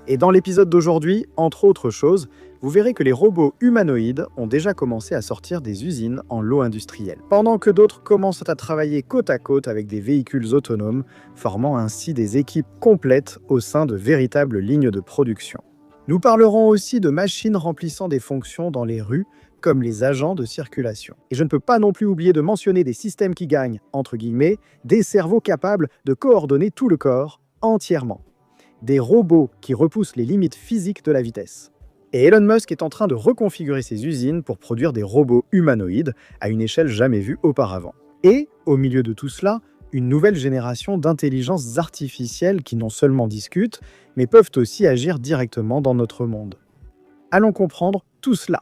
Et dans l'épisode d'aujourd'hui, entre autres choses, vous verrez que les robots humanoïdes ont déjà commencé à sortir des usines en lot industriel, pendant que d'autres commencent à travailler côte à côte avec des véhicules autonomes, formant ainsi des équipes complètes au sein de véritables lignes de production. Nous parlerons aussi de machines remplissant des fonctions dans les rues, comme les agents de circulation. Et je ne peux pas non plus oublier de mentionner des systèmes qui gagnent, entre guillemets, des cerveaux capables de coordonner tout le corps entièrement. Des robots qui repoussent les limites physiques de la vitesse. Et Elon Musk est en train de reconfigurer ses usines pour produire des robots humanoïdes à une échelle jamais vue auparavant. Et, au milieu de tout cela, une nouvelle génération d'intelligences artificielles qui non seulement discutent, mais peuvent aussi agir directement dans notre monde. Allons comprendre tout cela.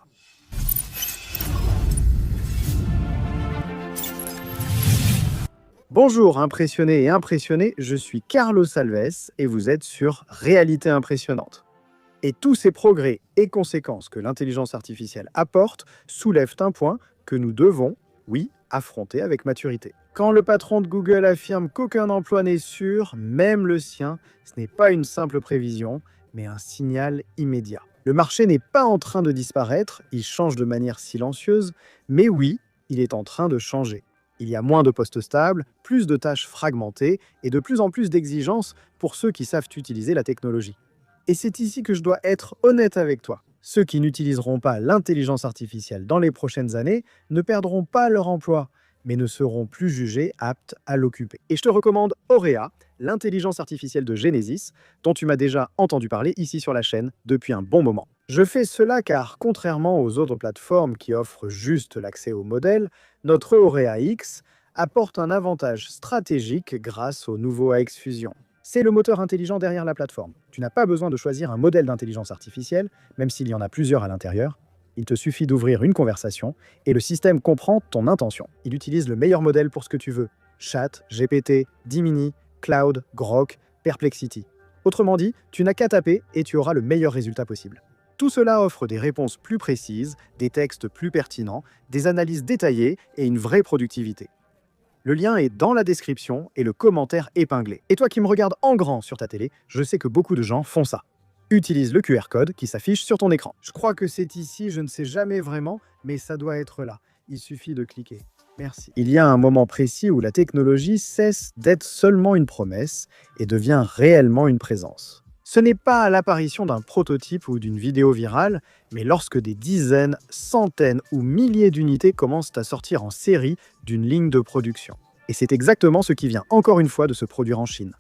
Bonjour impressionnés et impressionnés, je suis Carlos Alves et vous êtes sur Réalité Impressionnante. Et tous ces progrès et conséquences que l'intelligence artificielle apporte soulèvent un point que nous devons, oui, affronter avec maturité. Quand le patron de Google affirme qu'aucun emploi n'est sûr, même le sien, ce n'est pas une simple prévision, mais un signal immédiat. Le marché n'est pas en train de disparaître, il change de manière silencieuse, mais oui, il est en train de changer. Il y a moins de postes stables, plus de tâches fragmentées et de plus en plus d'exigences pour ceux qui savent utiliser la technologie. Et c'est ici que je dois être honnête avec toi. Ceux qui n'utiliseront pas l'intelligence artificielle dans les prochaines années ne perdront pas leur emploi, mais ne seront plus jugés aptes à l'occuper. Et je te recommande Aurea, l'intelligence artificielle de Genesis, dont tu m'as déjà entendu parler ici sur la chaîne depuis un bon moment. Je fais cela car, contrairement aux autres plateformes qui offrent juste l'accès au modèle, notre Aurea X apporte un avantage stratégique grâce au nouveau AX Fusion. C'est le moteur intelligent derrière la plateforme. Tu n'as pas besoin de choisir un modèle d'intelligence artificielle, même s'il y en a plusieurs à l'intérieur. Il te suffit d'ouvrir une conversation et le système comprend ton intention. Il utilise le meilleur modèle pour ce que tu veux. Chat, GPT, Gemini, Cloud, Grok, Perplexity. Autrement dit, tu n'as qu'à taper et tu auras le meilleur résultat possible. Tout cela offre des réponses plus précises, des textes plus pertinents, des analyses détaillées et une vraie productivité. Le lien est dans la description et le commentaire épinglé. Et toi qui me regardes en grand sur ta télé, je sais que beaucoup de gens font ça. Utilise le QR code qui s'affiche sur ton écran. Je crois que c'est ici, je ne sais jamais vraiment, mais ça doit être là. Il suffit de cliquer. Merci. Il y a un moment précis où la technologie cesse d'être seulement une promesse et devient réellement une présence. Ce n'est pas à l'apparition d'un prototype ou d'une vidéo virale, mais lorsque des dizaines, centaines ou milliers d'unités commencent à sortir en série d'une ligne de production. Et c'est exactement ce qui vient encore une fois de se produire en Chine.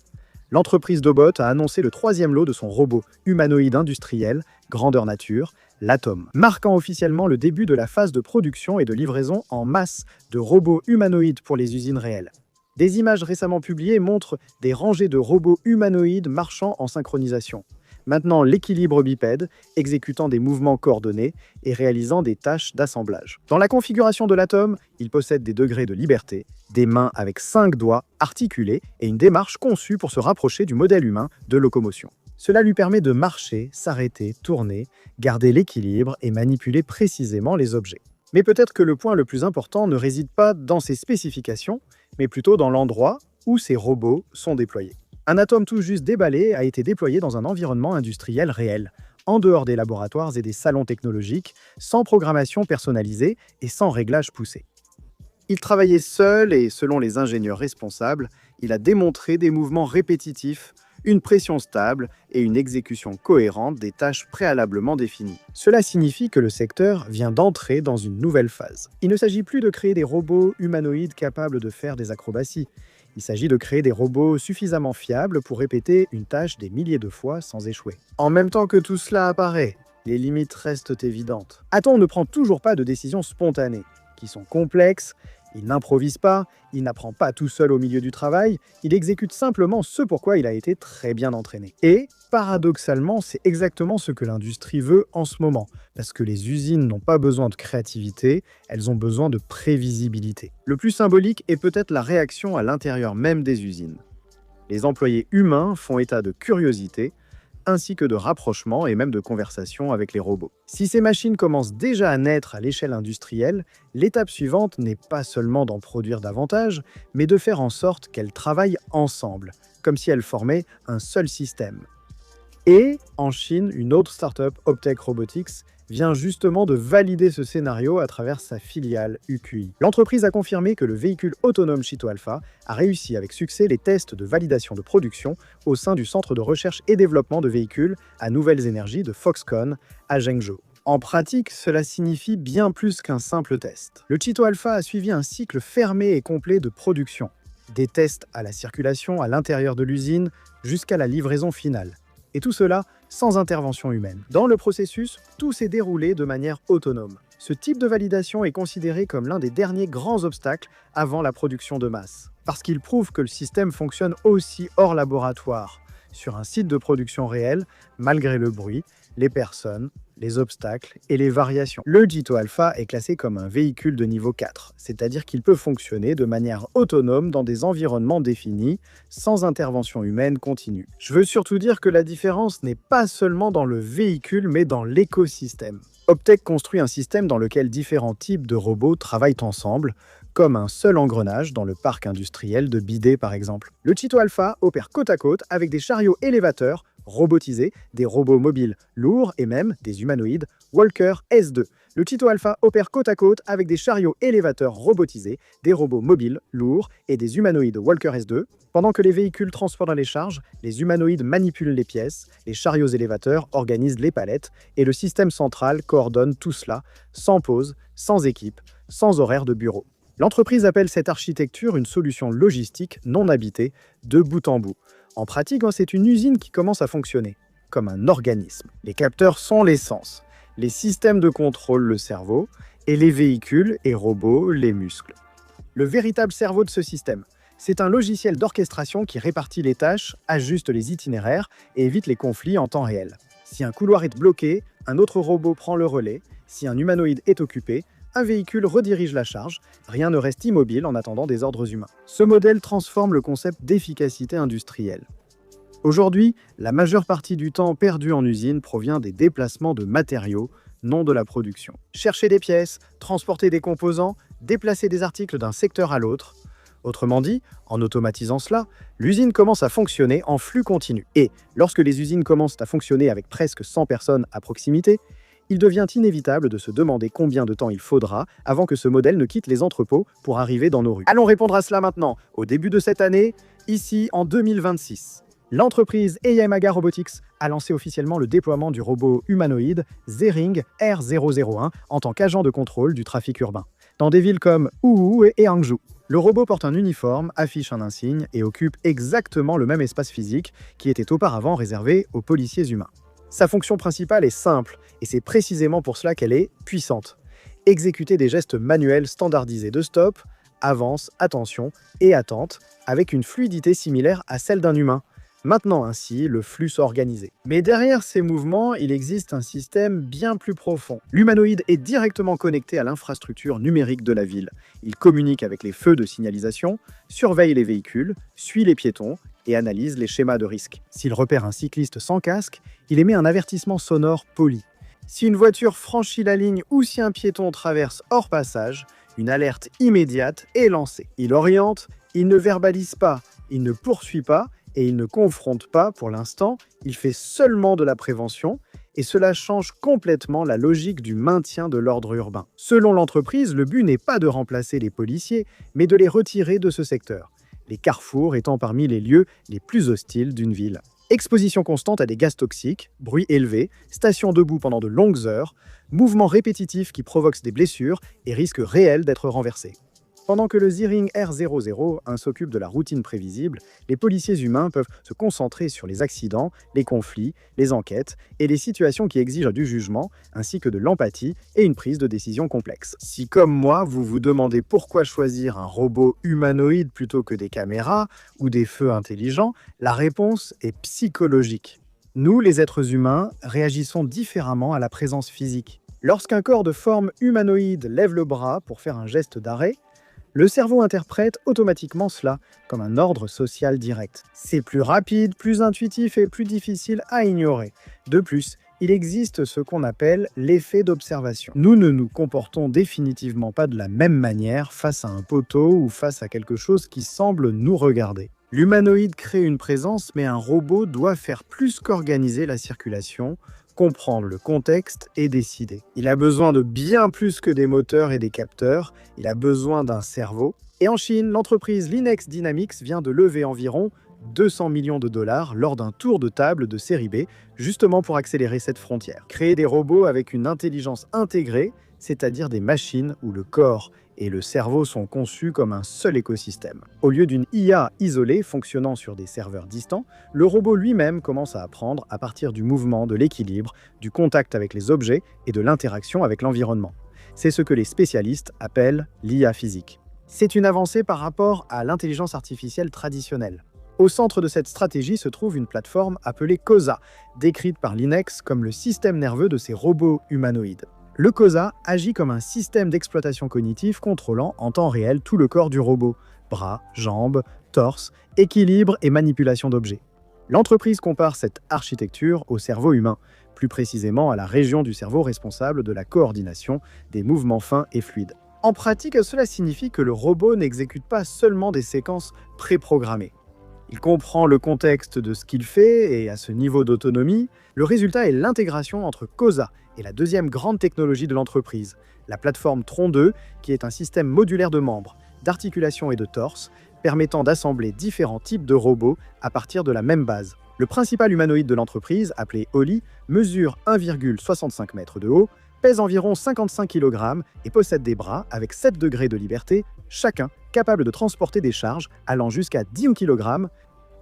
L'entreprise Dobot a annoncé le 3e lot de son robot humanoïde industriel, grandeur nature, l'Atom, marquant officiellement le début de la phase de production et de livraison en masse de robots humanoïdes pour les usines réelles. Des images récemment publiées montrent des rangées de robots humanoïdes marchant en synchronisation. Maintenant l'équilibre bipède, exécutant des mouvements coordonnés et réalisant des tâches d'assemblage. Dans la configuration de l'Atom, il possède des degrés de liberté, des mains avec 5 doigts articulés et une démarche conçue pour se rapprocher du modèle humain de locomotion. Cela lui permet de marcher, s'arrêter, tourner, garder l'équilibre et manipuler précisément les objets. Mais peut-être que le point le plus important ne réside pas dans ses spécifications, mais plutôt dans l'endroit où ces robots sont déployés. Un Atom tout juste déballé a été déployé dans un environnement industriel réel, en dehors des laboratoires et des salons technologiques, sans programmation personnalisée et sans réglage poussé. Il travaillait seul et, selon les ingénieurs responsables, il a démontré des mouvements répétitifs, une pression stable et une exécution cohérente des tâches préalablement définies. Cela signifie que le secteur vient d'entrer dans une nouvelle phase. Il ne s'agit plus de créer des robots humanoïdes capables de faire des acrobaties. Il s'agit de créer des robots suffisamment fiables pour répéter une tâche des milliers de fois sans échouer. En même temps que tout cela apparaît, les limites restent évidentes. Atom ne prend toujours pas de décisions spontanées, qui sont complexes. Il n'improvise pas, il n'apprend pas tout seul au milieu du travail, il exécute simplement ce pour quoi il a été très bien entraîné. Et, paradoxalement, c'est exactement ce que l'industrie veut en ce moment, parce que les usines n'ont pas besoin de créativité, elles ont besoin de prévisibilité. Le plus symbolique est peut-être la réaction à l'intérieur même des usines. Les employés humains font état de curiosité, ainsi que de rapprochement et même de conversation avec les robots. Si ces machines commencent déjà à naître à l'échelle industrielle, l'étape suivante n'est pas seulement d'en produire davantage, mais de faire en sorte qu'elles travaillent ensemble, comme si elles formaient un seul système. Et en Chine, une autre startup, Optech Robotics, vient justement de valider ce scénario à travers sa filiale UQi. L'entreprise a confirmé que le véhicule autonome Chito Alpha a réussi avec succès les tests de validation de production au sein du centre de recherche et développement de véhicules à nouvelles énergies de Foxconn à Zhengzhou. En pratique, cela signifie bien plus qu'un simple test. Le Chito Alpha a suivi un cycle fermé et complet de production. Des tests à la circulation à l'intérieur de l'usine jusqu'à la livraison finale. Et tout cela sans intervention humaine. Dans le processus, tout s'est déroulé de manière autonome. Ce type de validation est considéré comme l'un des derniers grands obstacles avant la production de masse, parce qu'il prouve que le système fonctionne aussi hors laboratoire, sur un site de production réel, malgré le bruit, les personnes, les obstacles et les variations. Le Chito Alpha est classé comme un véhicule de niveau 4, c'est-à-dire qu'il peut fonctionner de manière autonome dans des environnements définis, sans intervention humaine continue. Je veux surtout dire que la différence n'est pas seulement dans le véhicule, mais dans l'écosystème. Optech construit un système dans lequel différents types de robots travaillent ensemble, comme un seul engrenage dans le parc industriel de Bidé par exemple. Le Chito Alpha opère côte à côte avec des chariots élévateurs robotisés, des robots mobiles lourds et même des humanoïdes Walker S2. Le Chito Alpha opère côte à côte avec des chariots élévateurs robotisés, des robots mobiles lourds et des humanoïdes Walker S2. Pendant que les véhicules transportent les charges, les humanoïdes manipulent les pièces, les chariots élévateurs organisent les palettes et le système central coordonne tout cela, sans pause, sans équipe, sans horaire de bureau. L'entreprise appelle cette architecture une solution logistique non habitée de bout en bout. En pratique, c'est une usine qui commence à fonctionner comme un organisme. Les capteurs sont l'essence, les systèmes de contrôle le cerveau et les véhicules et robots les muscles. Le véritable cerveau de ce système, c'est un logiciel d'orchestration qui répartit les tâches, ajuste les itinéraires et évite les conflits en temps réel. Si un couloir est bloqué, un autre robot prend le relais. Si un humanoïde est occupé, un véhicule redirige la charge, rien ne reste immobile en attendant des ordres humains. Ce modèle transforme le concept d'efficacité industrielle. Aujourd'hui, la majeure partie du temps perdu en usine provient des déplacements de matériaux, non de la production. Chercher des pièces, transporter des composants, déplacer des articles d'un secteur à l'autre. Autrement dit, en automatisant cela, l'usine commence à fonctionner en flux continu. Et lorsque les usines commencent à fonctionner avec presque 100 personnes à proximité, il devient inévitable de se demander combien de temps il faudra avant que ce modèle ne quitte les entrepôts pour arriver dans nos rues. Allons répondre à cela maintenant, au début de cette année, ici en 2026. L'entreprise Yamaga Robotics a lancé officiellement le déploiement du robot humanoïde Zering R001 en tant qu'agent de contrôle du trafic urbain, dans des villes comme Wuhu et Hangzhou. Le robot porte un uniforme, affiche un insigne et occupe exactement le même espace physique qui était auparavant réservé aux policiers humains. Sa fonction principale est simple, et c'est précisément pour cela qu'elle est puissante. Exécuter des gestes manuels standardisés de stop, avance, attention et attente, avec une fluidité similaire à celle d'un humain, maintenant ainsi le flux organisé. Mais derrière ces mouvements, il existe un système bien plus profond. L'humanoïde est directement connecté à l'infrastructure numérique de la ville. Il communique avec les feux de signalisation, surveille les véhicules, suit les piétons et analyse les schémas de risque. S'il repère un cycliste sans casque, il émet un avertissement sonore poli. Si une voiture franchit la ligne ou si un piéton traverse hors passage, une alerte immédiate est lancée. Il oriente, il ne verbalise pas, il ne poursuit pas et il ne confronte pas pour l'instant, il fait seulement de la prévention et cela change complètement la logique du maintien de l'ordre urbain. Selon l'entreprise, le but n'est pas de remplacer les policiers, mais de les retirer de ce secteur, les carrefours étant parmi les lieux les plus hostiles d'une ville. Exposition constante à des gaz toxiques, bruit élevé, stations debout pendant de longues heures, mouvements répétitifs qui provoquent des blessures et risque réel d'être renversé. Pendant que le Zering R001 s'occupe de la routine prévisible, les policiers humains peuvent se concentrer sur les accidents, les conflits, les enquêtes et les situations qui exigent du jugement, ainsi que de l'empathie et une prise de décision complexe. Si comme moi, vous vous demandez pourquoi choisir un robot humanoïde plutôt que des caméras ou des feux intelligents, la réponse est psychologique. Nous, les êtres humains, réagissons différemment à la présence physique. Lorsqu'un corps de forme humanoïde lève le bras pour faire un geste d'arrêt, le cerveau interprète automatiquement cela comme un ordre social direct. C'est plus rapide, plus intuitif et plus difficile à ignorer. De plus, il existe ce qu'on appelle l'effet d'observation. Nous ne nous comportons définitivement pas de la même manière face à un poteau ou face à quelque chose qui semble nous regarder. L'humanoïde crée une présence, mais un robot doit faire plus qu'organiser la circulation, comprendre le contexte et décider. Il a besoin de bien plus que des moteurs et des capteurs, il a besoin d'un cerveau. Et en Chine, l'entreprise Linex Dynamics vient de lever environ 200 millions de dollars lors d'un tour de table de série B, justement pour accélérer cette frontière. Créer des robots avec une intelligence intégrée, c'est-à-dire des machines où le corps et le cerveau sont conçus comme un seul écosystème. Au lieu d'une IA isolée fonctionnant sur des serveurs distants, le robot lui-même commence à apprendre à partir du mouvement, de l'équilibre, du contact avec les objets et de l'interaction avec l'environnement. C'est ce que les spécialistes appellent l'IA physique. C'est une avancée par rapport à l'intelligence artificielle traditionnelle. Au centre de cette stratégie se trouve une plateforme appelée COSA, décrite par Linex comme le système nerveux de ces robots humanoïdes. Le COSA agit comme un système d'exploitation cognitive contrôlant en temps réel tout le corps du robot, bras, jambes, torse, équilibre et manipulation d'objets. L'entreprise compare cette architecture au cerveau humain, plus précisément à la région du cerveau responsable de la coordination des mouvements fins et fluides. En pratique, cela signifie que le robot n'exécute pas seulement des séquences préprogrammées. Il comprend le contexte de ce qu'il fait et à ce niveau d'autonomie, le résultat est l'intégration entre COSA et la deuxième grande technologie de l'entreprise, la plateforme Tron 2, qui est un système modulaire de membres, d'articulation et de torse, permettant d'assembler différents types de robots à partir de la même base. Le principal humanoïde de l'entreprise, appelé Oli, mesure 1,65 m de haut, pèse environ 55 kg et possède des bras avec 7 degrés de liberté, chacun capable de transporter des charges allant jusqu'à 10 kg.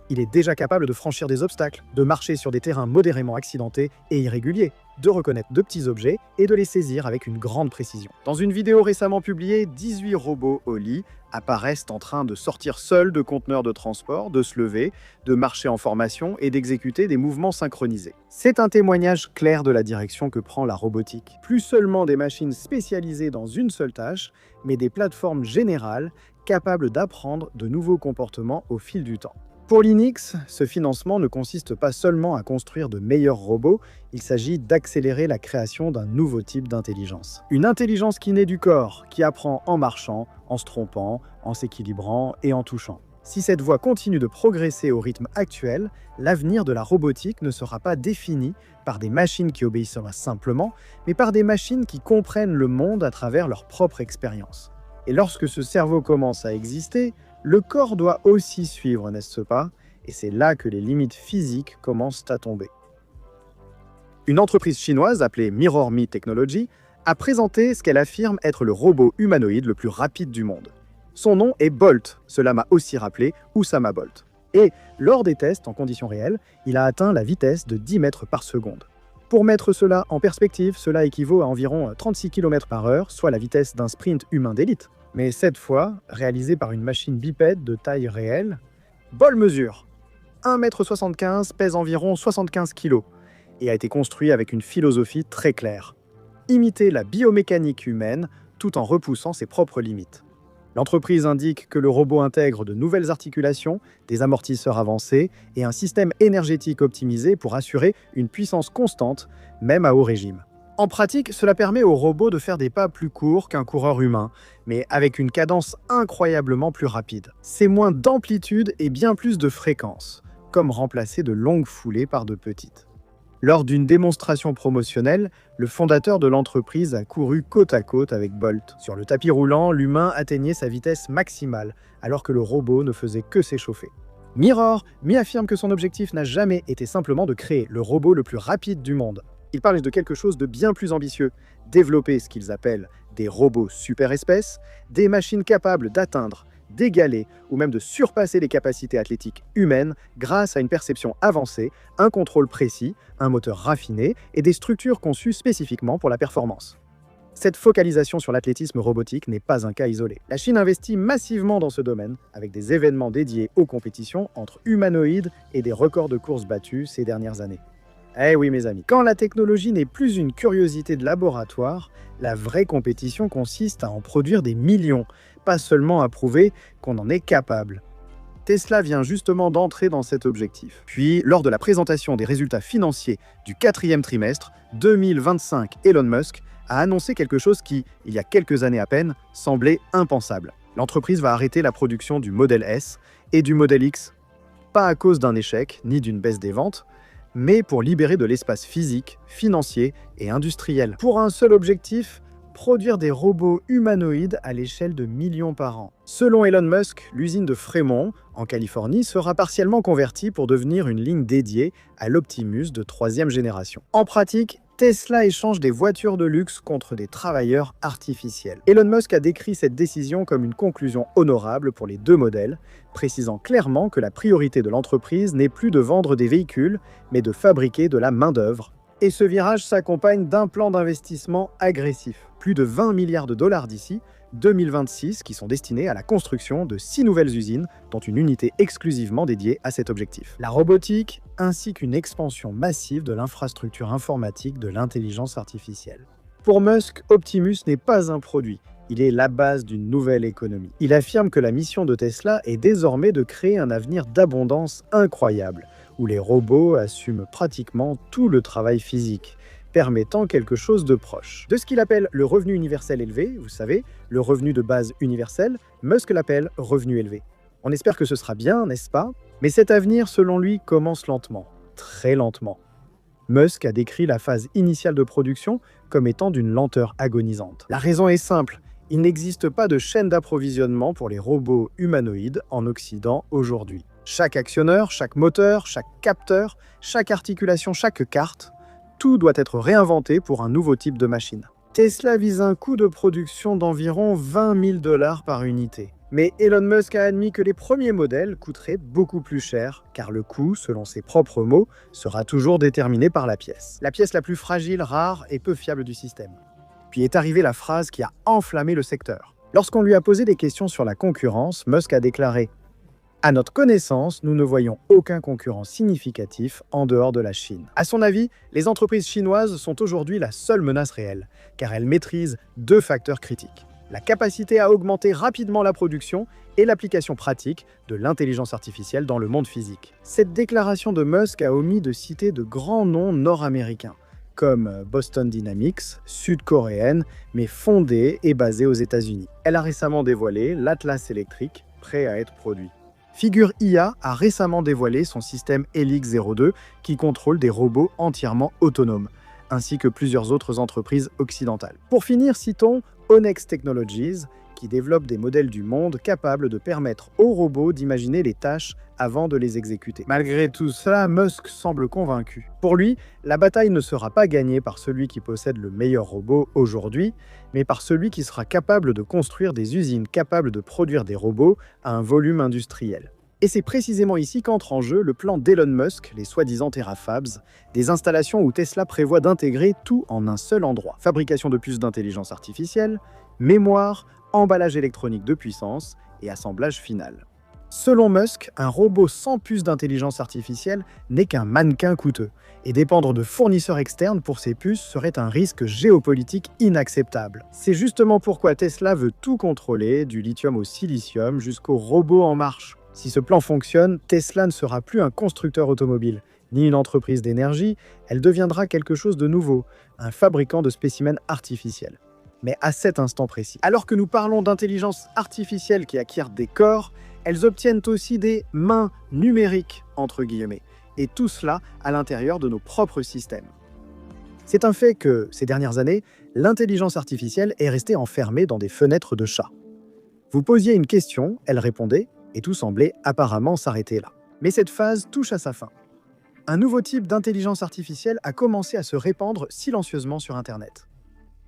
Il est déjà capable de franchir des obstacles, de marcher sur des terrains modérément accidentés et irréguliers, de reconnaître de petits objets et de les saisir avec une grande précision. Dans une vidéo récemment publiée, 18 robots Oli apparaissent en train de sortir seuls de conteneurs de transport, de se lever, de marcher en formation et d'exécuter des mouvements synchronisés. C'est un témoignage clair de la direction que prend la robotique. Plus seulement des machines spécialisées dans une seule tâche, mais des plateformes générales capables d'apprendre de nouveaux comportements au fil du temps. Pour Linux, ce financement ne consiste pas seulement à construire de meilleurs robots, il s'agit d'accélérer la création d'un nouveau type d'intelligence. Une intelligence qui naît du corps, qui apprend en marchant, en se trompant, en s'équilibrant et en touchant. Si cette voie continue de progresser au rythme actuel, l'avenir de la robotique ne sera pas défini par des machines qui obéissent simplement, mais par des machines qui comprennent le monde à travers leur propre expérience. Et lorsque ce cerveau commence à exister, le corps doit aussi suivre, n'est-ce pas? Et c'est là que les limites physiques commencent à tomber. Une entreprise chinoise appelée MirrorMe Technology a présenté ce qu'elle affirme être le robot humanoïde le plus rapide du monde. Son nom est Bolt, cela m'a aussi rappelé Usain Bolt. Et lors des tests en conditions réelles, il a atteint la vitesse de 10 mètres par seconde. Pour mettre cela en perspective, cela équivaut à environ 36 km/h, soit la vitesse d'un sprint humain d'élite. Mais cette fois, réalisé par une machine bipède de taille réelle, Bolt mesure 1,75 m, pèse environ 75 kg et a été construit avec une philosophie très claire. Imiter la biomécanique humaine tout en repoussant ses propres limites. L'entreprise indique que le robot intègre de nouvelles articulations, des amortisseurs avancés et un système énergétique optimisé pour assurer une puissance constante, même à haut régime. En pratique, cela permet au robot de faire des pas plus courts qu'un coureur humain, mais avec une cadence incroyablement plus rapide. C'est moins d'amplitude et bien plus de fréquence, comme remplacer de longues foulées par de petites. Lors d'une démonstration promotionnelle, le fondateur de l'entreprise a couru côte à côte avec Bolt. Sur le tapis roulant, l'humain atteignait sa vitesse maximale, alors que le robot ne faisait que s'échauffer. MirrorMe affirme que son objectif n'a jamais été simplement de créer le robot le plus rapide du monde. Il parle de quelque chose de bien plus ambitieux, développer ce qu'ils appellent des robots super-espèces, des machines capables d'atteindre, d'égaler ou même de surpasser les capacités athlétiques humaines grâce à une perception avancée, un contrôle précis, un moteur raffiné et des structures conçues spécifiquement pour la performance. Cette focalisation sur l'athlétisme robotique n'est pas un cas isolé. La Chine investit massivement dans ce domaine, avec des événements dédiés aux compétitions entre humanoïdes et des records de course battus ces dernières années. Eh oui mes amis, quand la technologie n'est plus une curiosité de laboratoire, la vraie compétition consiste à en produire des millions, pas seulement à prouver qu'on en est capable. Tesla vient justement d'entrer dans cet objectif. Puis, lors de la présentation des résultats financiers du 4e trimestre 2025, Elon Musk a annoncé quelque chose qui, il y a quelques années à peine, semblait impensable. L'entreprise va arrêter la production du modèle S et du modèle X pas à cause d'un échec ni d'une baisse des ventes, mais pour libérer de l'espace physique, financier et industriel. Pour un seul objectif, produire des robots humanoïdes à l'échelle de millions par an. Selon Elon Musk, l'usine de Fremont, en Californie, sera partiellement convertie pour devenir une ligne dédiée à l'Optimus de 3e génération. En pratique, Tesla échange des voitures de luxe contre des travailleurs artificiels. Elon Musk a décrit cette décision comme une conclusion honorable pour les deux modèles, précisant clairement que la priorité de l'entreprise n'est plus de vendre des véhicules, mais de fabriquer de la main-d'œuvre. Et ce virage s'accompagne d'un plan d'investissement agressif. Plus de 20 milliards de dollars d'ici 2026 qui sont destinés à la construction de 6 nouvelles usines, dont une unité exclusivement dédiée à cet objectif. La robotique, ainsi qu'une expansion massive de l'infrastructure informatique de l'intelligence artificielle. Pour Musk, Optimus n'est pas un produit, il est la base d'une nouvelle économie. Il affirme que la mission de Tesla est désormais de créer un avenir d'abondance incroyable, où les robots assument pratiquement tout le travail physique, permettant quelque chose de proche. De ce qu'il appelle le revenu universel élevé, vous savez, le revenu de base universel, Musk l'appelle revenu élevé. On espère que ce sera bien, n'est-ce pas? Mais cet avenir, selon lui, commence lentement, très lentement. Musk a décrit la phase initiale de production comme étant d'une lenteur agonisante. La raison est simple, il n'existe pas de chaîne d'approvisionnement pour les robots humanoïdes en Occident aujourd'hui. Chaque actionneur, chaque moteur, chaque capteur, chaque articulation, chaque carte, tout doit être réinventé pour un nouveau type de machine. Tesla vise un coût de production d'environ 20 000 $ par unité. Mais Elon Musk a admis que les premiers modèles coûteraient beaucoup plus cher, car le coût, selon ses propres mots, sera toujours déterminé par la pièce. La pièce la plus fragile, rare et peu fiable du système. Puis est arrivée la phrase qui a enflammé le secteur. Lorsqu'on lui a posé des questions sur la concurrence, Musk a déclaré « À notre connaissance, nous ne voyons aucun concurrent significatif en dehors de la Chine. » À son avis, les entreprises chinoises sont aujourd'hui la seule menace réelle, car elles maîtrisent deux facteurs critiques. La capacité à augmenter rapidement la production et l'application pratique de l'intelligence artificielle dans le monde physique. Cette déclaration de Musk a omis de citer de grands noms nord-américains, comme Boston Dynamics, sud-coréenne, mais fondée et basée aux États-Unis. Elle a récemment dévoilé l'Atlas électrique, prêt à être produit. Figure IA a récemment dévoilé son système Helix 02 qui contrôle des robots entièrement autonomes, ainsi que plusieurs autres entreprises occidentales. Pour finir, citons Onex Technologies, qui développe des modèles du monde capables de permettre aux robots d'imaginer les tâches avant de les exécuter. Malgré tout cela, Musk semble convaincu. Pour lui, la bataille ne sera pas gagnée par celui qui possède le meilleur robot aujourd'hui, mais par celui qui sera capable de construire des usines capables de produire des robots à un volume industriel. Et c'est précisément ici qu'entre en jeu le plan d'Elon Musk, les soi-disant terafabs, des installations où Tesla prévoit d'intégrer tout en un seul endroit. Fabrication de puces d'intelligence artificielle, mémoire, emballage électronique de puissance et assemblage final. Selon Musk, un robot sans puce d'intelligence artificielle n'est qu'un mannequin coûteux, et dépendre de fournisseurs externes pour ces puces serait un risque géopolitique inacceptable. C'est justement pourquoi Tesla veut tout contrôler, du lithium au silicium jusqu'aux robots en marche. Si ce plan fonctionne, Tesla ne sera plus un constructeur automobile, ni une entreprise d'énergie, elle deviendra quelque chose de nouveau, un fabricant de spécimens artificiels. Mais à cet instant précis. Alors que nous parlons d'intelligence artificielle qui acquiert des corps, elles obtiennent aussi des mains numériques, entre guillemets, et tout cela à l'intérieur de nos propres systèmes. C'est un fait que, ces dernières années, l'intelligence artificielle est restée enfermée dans des fenêtres de chat. Vous posiez une question, elle répondait, et tout semblait apparemment s'arrêter là. Mais cette phase touche à sa fin. Un nouveau type d'intelligence artificielle a commencé à se répandre silencieusement sur Internet.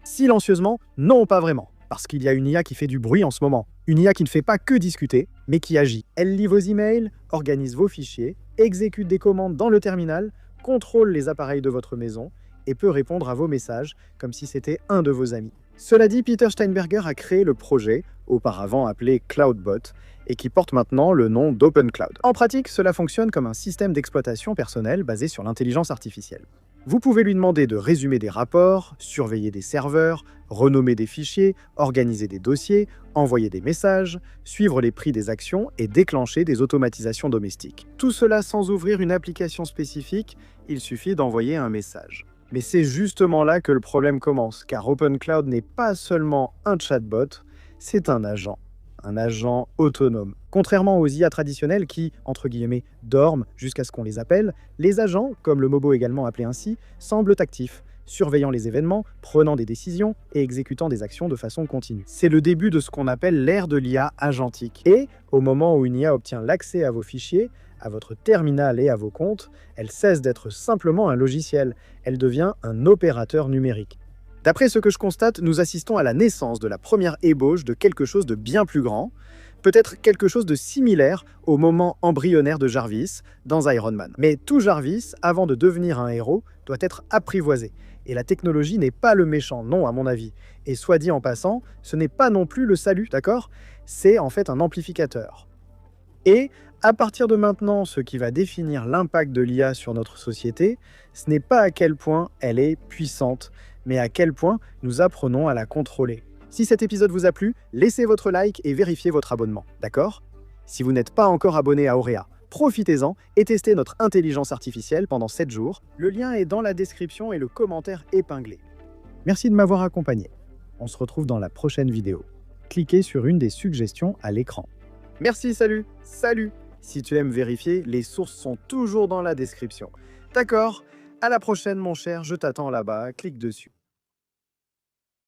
Silencieusement, non pas vraiment, parce qu'il y a une IA qui fait du bruit en ce moment. Une IA qui ne fait pas que discuter, mais qui agit. Elle lit vos emails, organise vos fichiers, exécute des commandes dans le terminal, contrôle les appareils de votre maison et peut répondre à vos messages comme si c'était un de vos amis. Cela dit, Peter Steinberger a créé le projet, auparavant appelé Cloudbot, et qui porte maintenant le nom d'OpenCloud. En pratique, cela fonctionne comme un système d'exploitation personnelle basé sur l'intelligence artificielle. Vous pouvez lui demander de résumer des rapports, surveiller des serveurs, renommer des fichiers, organiser des dossiers, envoyer des messages, suivre les prix des actions et déclencher des automatisations domestiques. Tout cela sans ouvrir une application spécifique, il suffit d'envoyer un message. Mais c'est justement là que le problème commence, car OpenCloud n'est pas seulement un chatbot, c'est un agent. un agent autonome. Contrairement aux IA traditionnels qui, entre guillemets, dorment jusqu'à ce qu'on les appelle, les agents, comme le Mobo également appelé ainsi, semblent actifs, surveillant les événements, prenant des décisions et exécutant des actions de façon continue. C'est le début de ce qu'on appelle l'ère de l'IA agentique. Et, au moment où une IA obtient l'accès à vos fichiers, à votre terminal et à vos comptes, elle cesse d'être simplement un logiciel, elle devient un opérateur numérique. D'après ce que je constate, nous assistons à la naissance de la première ébauche de quelque chose de bien plus grand, peut-être quelque chose de similaire au moment embryonnaire de Jarvis dans Iron Man. Mais tout Jarvis, avant de devenir un héros, doit être apprivoisé. Et la technologie n'est pas le méchant, non à mon avis. Et soit dit en passant, ce n'est pas non plus le salut, d'accord? C'est en fait un amplificateur. Et à partir de maintenant, ce qui va définir l'impact de l'IA sur notre société, ce n'est pas à quel point elle est puissante, mais à quel point nous apprenons à la contrôler. Si cet épisode vous a plu, laissez votre like et vérifiez votre abonnement, d'accord? Si vous n'êtes pas encore abonné à Aurea, profitez-en et testez notre intelligence artificielle pendant 7 jours. Le lien est dans la description et le commentaire épinglé. Merci de m'avoir accompagné. On se retrouve dans la prochaine vidéo. Cliquez sur une des suggestions à l'écran. Merci, salut, salut! Si tu aimes vérifier, les sources sont toujours dans la description. D'accord? À la prochaine, mon cher, je t'attends là-bas, clique dessus.